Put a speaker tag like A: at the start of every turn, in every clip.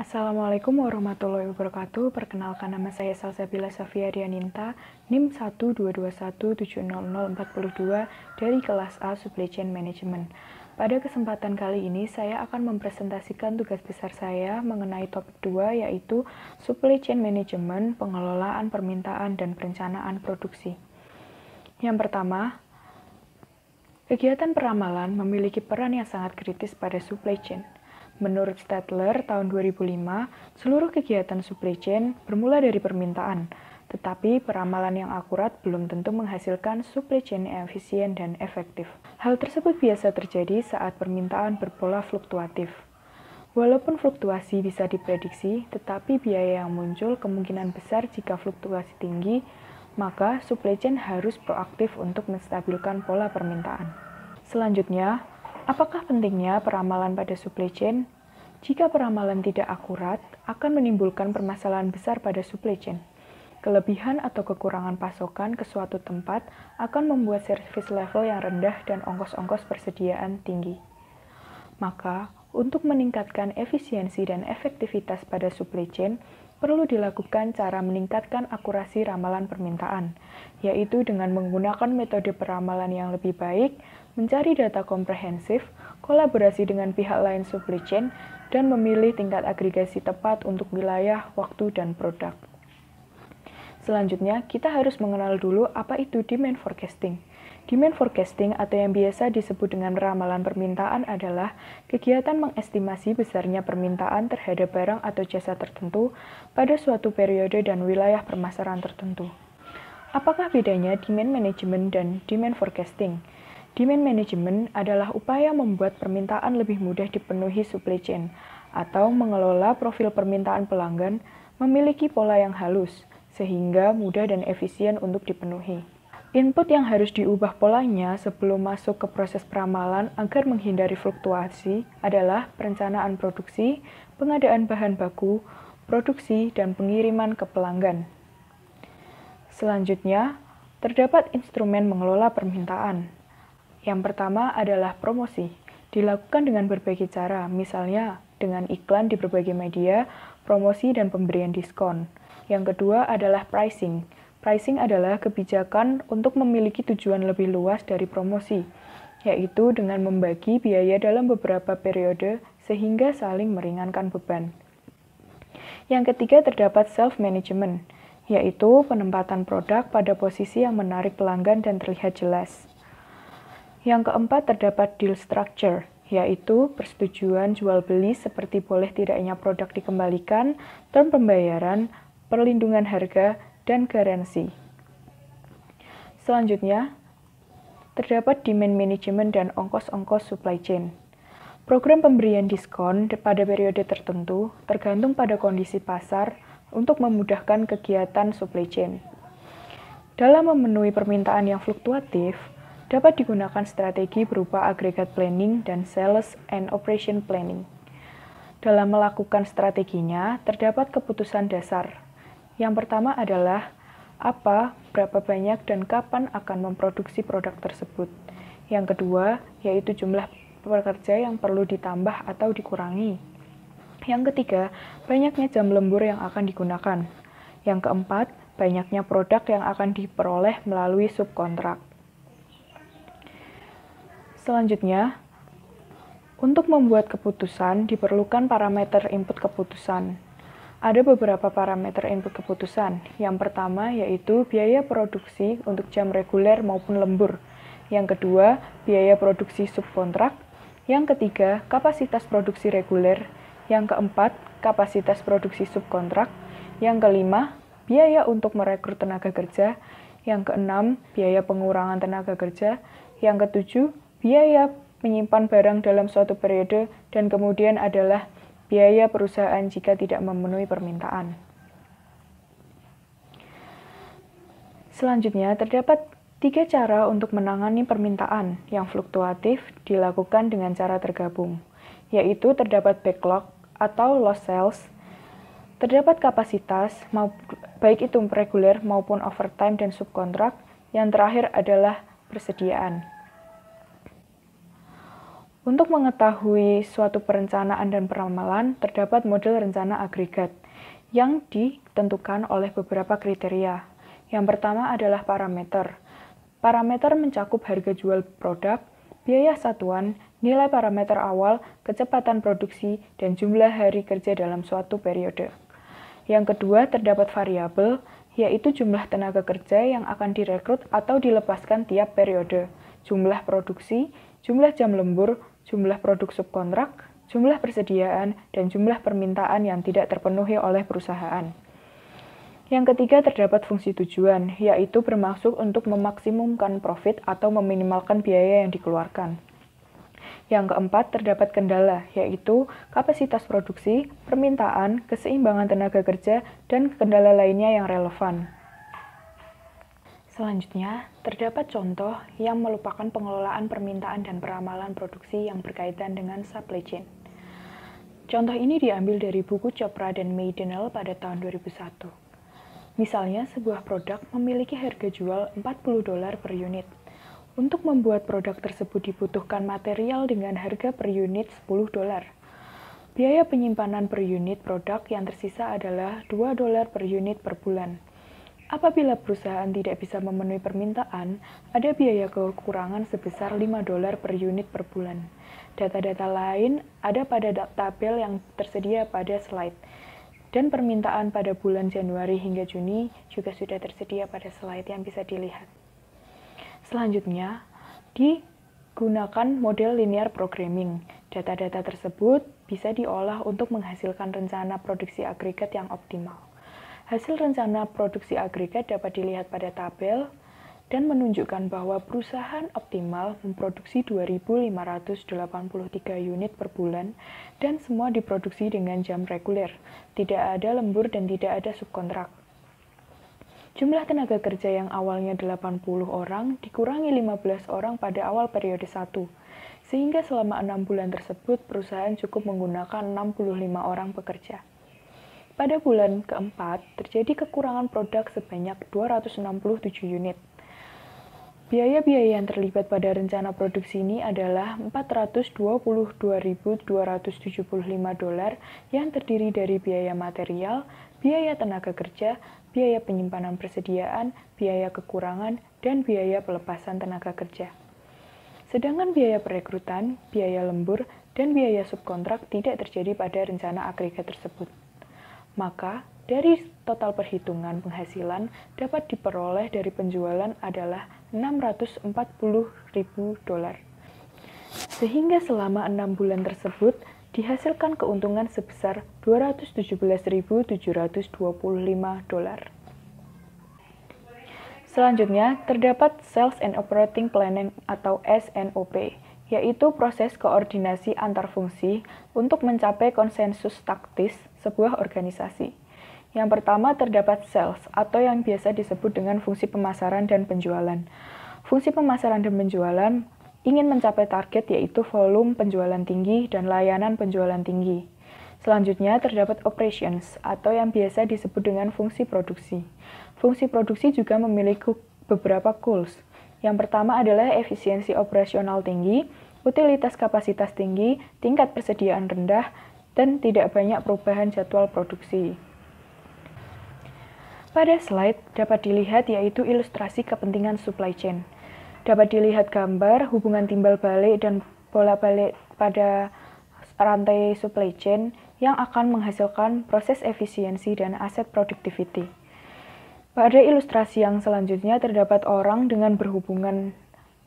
A: Assalamualaikum warahmatullahi wabarakatuh. Perkenalkan, nama saya Salsabila Safia Dianinta, NIM 122170042 dari kelas A Supply Chain Management. Pada kesempatan kali ini saya akan mempresentasikan tugas besar saya mengenai topik 2, yaitu Supply Chain Management, pengelolaan permintaan dan perencanaan produksi. Yang pertama, kegiatan peramalan memiliki peran yang sangat kritis pada supply chain. Menurut Stadler tahun 2005, seluruh kegiatan supply chain bermula dari permintaan, tetapi peramalan yang akurat belum tentu menghasilkan supply chain yang efisien dan efektif. Hal tersebut biasa terjadi saat permintaan berpola fluktuatif. Walaupun fluktuasi bisa diprediksi, tetapi biaya yang muncul kemungkinan besar jika fluktuasi tinggi, maka supply chain harus proaktif untuk menstabilkan pola permintaan. Selanjutnya, apakah pentingnya peramalan pada supply chain? Jika peramalan tidak akurat, akan menimbulkan permasalahan besar pada supply chain. Kelebihan atau kekurangan pasokan ke suatu tempat akan membuat service level yang rendah dan ongkos-ongkos persediaan tinggi. Maka, untuk meningkatkan efisiensi dan efektivitas pada supply chain, perlu dilakukan cara meningkatkan akurasi ramalan permintaan, yaitu dengan menggunakan metode peramalan yang lebih baik, mencari data komprehensif, kolaborasi dengan pihak lain supply chain, dan memilih tingkat agregasi tepat untuk wilayah, waktu, dan produk. Selanjutnya, kita harus mengenal dulu apa itu demand forecasting. Demand forecasting atau yang biasa disebut dengan ramalan permintaan adalah kegiatan mengestimasi besarnya permintaan terhadap barang atau jasa tertentu pada suatu periode dan wilayah pemasaran tertentu. Apakah bedanya demand management dan demand forecasting? Demand management adalah upaya membuat permintaan lebih mudah dipenuhi supply chain atau mengelola profil permintaan pelanggan memiliki pola yang halus sehingga mudah dan efisien untuk dipenuhi. Input yang harus diubah polanya sebelum masuk ke proses peramalan agar menghindari fluktuasi adalah perencanaan produksi, pengadaan bahan baku, produksi, dan pengiriman ke pelanggan. Selanjutnya, terdapat instrumen mengelola permintaan. Yang pertama adalah promosi. Dilakukan dengan berbagai cara, misalnya dengan iklan di berbagai media, promosi, dan pemberian diskon. Yang kedua adalah pricing. Pricing adalah kebijakan untuk memiliki tujuan lebih luas dari promosi, yaitu dengan membagi biaya dalam beberapa periode sehingga saling meringankan beban. Yang ketiga terdapat self-management, yaitu penempatan produk pada posisi yang menarik pelanggan dan terlihat jelas. Yang keempat terdapat deal structure, yaitu persetujuan jual-beli seperti boleh tidaknya produk dikembalikan, term pembayaran, perlindungan harga, dan garansi. Selanjutnya, terdapat demand management dan ongkos-ongkos supply chain. Program pemberian diskon pada periode tertentu tergantung pada kondisi pasar untuk memudahkan kegiatan supply chain. Dalam memenuhi permintaan yang fluktuatif, dapat digunakan strategi berupa aggregate planning dan sales and operation planning. Dalam melakukan strateginya, terdapat keputusan dasar. Yang pertama adalah apa, berapa banyak, dan kapan akan memproduksi produk tersebut. Yang kedua, yaitu jumlah pekerja yang perlu ditambah atau dikurangi. Yang ketiga, banyaknya jam lembur yang akan digunakan. Yang keempat, banyaknya produk yang akan diperoleh melalui subkontrak. Selanjutnya, untuk membuat keputusan diperlukan parameter input keputusan. Ada beberapa parameter input keputusan. Yang pertama yaitu biaya produksi untuk jam reguler maupun lembur. Yang kedua, biaya produksi subkontrak. Yang ketiga, kapasitas produksi reguler. Yang keempat, kapasitas produksi subkontrak. Yang kelima, biaya untuk merekrut tenaga kerja. Yang keenam, biaya pengurangan tenaga kerja. Yang ketujuh, biaya menyimpan barang dalam suatu periode, dan kemudian adalah biaya perusahaan jika tidak memenuhi permintaan. Selanjutnya, terdapat 3 cara untuk menangani permintaan yang fluktuatif dilakukan dengan cara tergabung, yaitu terdapat backlog atau lost sales, terdapat kapasitas, baik itu reguler maupun overtime dan subkontrak, yang terakhir adalah persediaan. Untuk mengetahui suatu perencanaan dan peramalan, terdapat model rencana agregat yang ditentukan oleh beberapa kriteria. Yang pertama adalah parameter. Parameter mencakup harga jual produk, biaya satuan, nilai parameter awal, kecepatan produksi, dan jumlah hari kerja dalam suatu periode. Yang kedua, terdapat variabel, yaitu jumlah tenaga kerja yang akan direkrut atau dilepaskan tiap periode, jumlah produksi, jumlah jam lembur, jumlah produk subkontrak, jumlah persediaan, dan jumlah permintaan yang tidak terpenuhi oleh perusahaan. Yang ketiga, terdapat fungsi tujuan, yaitu bermaksud untuk memaksimumkan profit atau meminimalkan biaya yang dikeluarkan. Yang keempat, terdapat kendala, yaitu kapasitas produksi, permintaan, keseimbangan tenaga kerja, dan kendala lainnya yang relevan. Selanjutnya, terdapat contoh yang merupakan pengelolaan permintaan dan peramalan produksi yang berkaitan dengan supply chain. Contoh ini diambil dari buku Chopra dan Maidenel pada tahun 2001. Misalnya, sebuah produk memiliki harga jual $40 per unit. Untuk membuat produk tersebut dibutuhkan material dengan harga per unit $10. Biaya penyimpanan per unit produk yang tersisa adalah $2 per unit per bulan. Apabila perusahaan tidak bisa memenuhi permintaan, ada biaya kekurangan sebesar $5 per unit per bulan. Data-data lain ada pada tabel yang tersedia pada slide, dan permintaan pada bulan Januari hingga Juni juga sudah tersedia pada slide yang bisa dilihat. Selanjutnya, digunakan model linear programming. Data-data tersebut bisa diolah untuk menghasilkan rencana produksi agregat yang optimal. Hasil rencana produksi agregat dapat dilihat pada tabel dan menunjukkan bahwa perusahaan optimal memproduksi 2.583 unit per bulan dan semua diproduksi dengan jam reguler, tidak ada lembur dan tidak ada subkontrak. Jumlah tenaga kerja yang awalnya 80 orang dikurangi 15 orang pada awal periode 1, sehingga selama 6 bulan tersebut perusahaan cukup menggunakan 65 orang pekerja. Pada bulan keempat, terjadi kekurangan produk sebanyak 267 unit. Biaya-biaya yang terlibat pada rencana produksi ini adalah $422.275 yang terdiri dari biaya material, biaya tenaga kerja, biaya penyimpanan persediaan, biaya kekurangan, dan biaya pelepasan tenaga kerja. Sedangkan biaya perekrutan, biaya lembur, dan biaya subkontrak tidak terjadi pada rencana agregat tersebut. Maka, dari total perhitungan penghasilan dapat diperoleh dari penjualan adalah $640.000. Sehingga selama 6 bulan tersebut, dihasilkan keuntungan sebesar $217.725. Selanjutnya, terdapat Sales and Operating Planning atau SNOP, yaitu proses koordinasi antar fungsi untuk mencapai konsensus taktis sebuah organisasi. Yang pertama terdapat sales atau yang biasa disebut dengan fungsi pemasaran dan penjualan. Fungsi pemasaran dan penjualan ingin mencapai target yaitu volume penjualan tinggi dan layanan penjualan tinggi. Selanjutnya terdapat operations atau yang biasa disebut dengan fungsi produksi. Fungsi produksi juga memiliki beberapa goals. Yang pertama adalah efisiensi operasional tinggi, utilitas kapasitas tinggi, tingkat persediaan rendah, dan tidak banyak perubahan jadwal produksi. Pada slide dapat dilihat yaitu ilustrasi kepentingan supply chain. Dapat dilihat gambar hubungan timbal balik dan bolak-balik pada rantai supply chain yang akan menghasilkan proses efisiensi dan aset productivity. Pada ilustrasi yang selanjutnya terdapat orang dengan berhubungan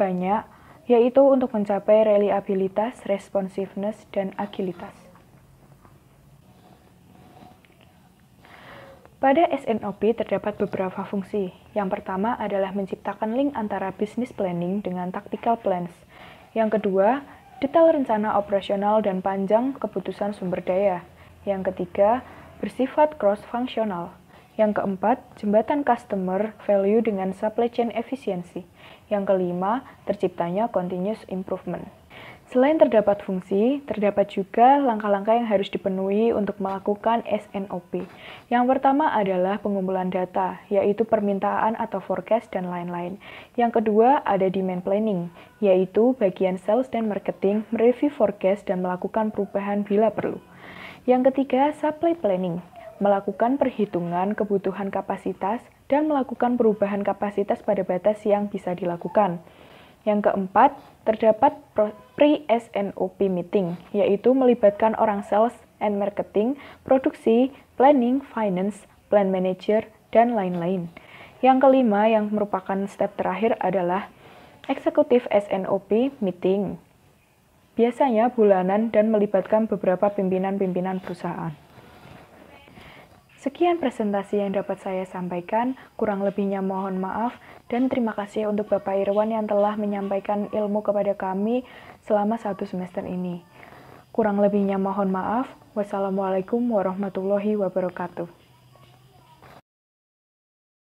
A: banyak, yaitu untuk mencapai reliabilitas, responsiveness, dan agilitas. Pada SNOP terdapat beberapa fungsi. Yang pertama adalah menciptakan link antara business planning dengan tactical plans. Yang kedua, detail rencana operasional dan panjang keputusan sumber daya. Yang ketiga, bersifat cross-functional. Yang keempat, jembatan customer value dengan supply chain efficiency. Yang kelima, terciptanya continuous improvement. Selain terdapat fungsi, terdapat juga langkah-langkah yang harus dipenuhi untuk melakukan SNOP. Yang pertama adalah pengumpulan data, yaitu permintaan atau forecast dan lain-lain. Yang kedua ada demand planning, yaitu bagian sales dan marketing mereview forecast dan melakukan perubahan bila perlu. Yang ketiga, supply planning, melakukan perhitungan kebutuhan kapasitas dan melakukan perubahan kapasitas pada batas yang bisa dilakukan. Yang keempat, terdapat pre-SNOP meeting, yaitu melibatkan orang sales and marketing, produksi, planning, finance, plan manager, dan lain-lain. Yang kelima, yang merupakan step terakhir adalah executive SNOP meeting. Biasanya bulanan dan melibatkan beberapa pimpinan-pimpinan perusahaan. Sekian presentasi yang dapat saya sampaikan, kurang lebihnya mohon maaf, dan terima kasih untuk Bapak Irwan yang telah menyampaikan ilmu kepada kami selama 1 semester ini. Kurang lebihnya mohon maaf. Wassalamualaikum warahmatullahi wabarakatuh.